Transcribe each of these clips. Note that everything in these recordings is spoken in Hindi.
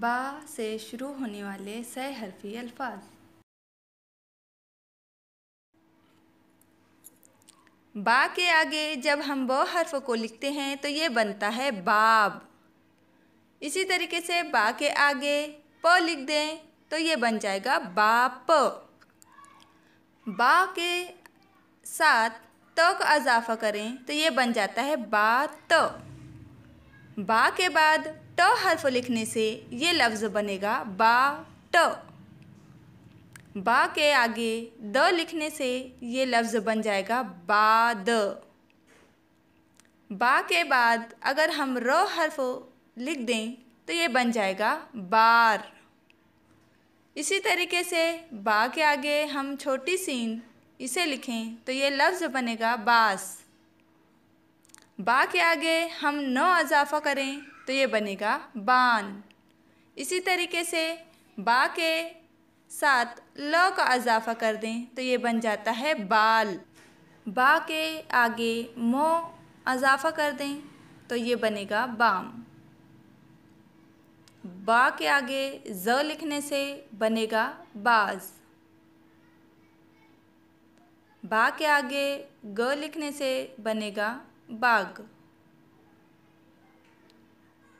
बा से शुरू होने वाले सहहरफी अल्फाज। बा के आगे जब हम ब हर्फ को लिखते हैं तो ये बनता है बाब। इसी तरीके से बा के आगे प लिख दें तो ये बन जाएगा बाप। बा के साथ त का इजाफा करें तो ये बन जाता है बात। बा के बाद ट हर्फ लिखने से ये लफ्ज़ बनेगा बाट। बा के आगे द लिखने से ये लफ्ज़ बन जाएगा बाद। बा के बाद अगर हम र हर्फ लिख दें तो ये बन जाएगा बार। इसी तरीके से बा के आगे हम छोटी सीन इसे लिखें तो ये लफ्ज़ बनेगा बास। बा के आगे हम न इजाफा करें तो ये बनेगा बान। इसी तरीके से बा के साथ ल का इजाफा कर दें तो ये बन जाता है बाल। बा के आगे मो इजाफा कर दें तो ये बनेगा बाम। बा के आगे ज लिखने से बनेगा बाज। बा के आगे ग लिखने से बनेगा बाग।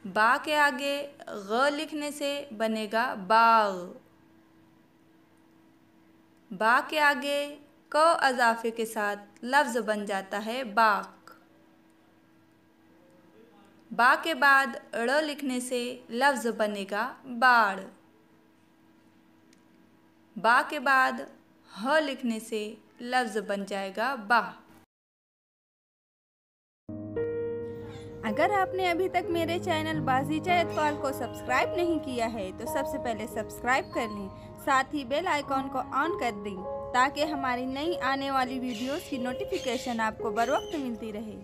बा के आगे ग लिखने से बनेगा बाग। बा के आगे क इजाफे के साथ लफ्ज़ बन जाता है बाक। बा के बाद ड़ लिखने से लफ्ज़ बनेगा बाड़। बा के बाद ह लिखने से लफ्ज़ बन जाएगा बाह। अगर आपने अभी तक मेरे चैनल बाज़ीचा इत्क़ाल को सब्सक्राइब नहीं किया है तो सबसे पहले सब्सक्राइब कर लें, साथ ही बेल आइकॉन को ऑन कर दें ताकि हमारी नई आने वाली वीडियोस की नोटिफिकेशन आपको बर वक्त मिलती रहे।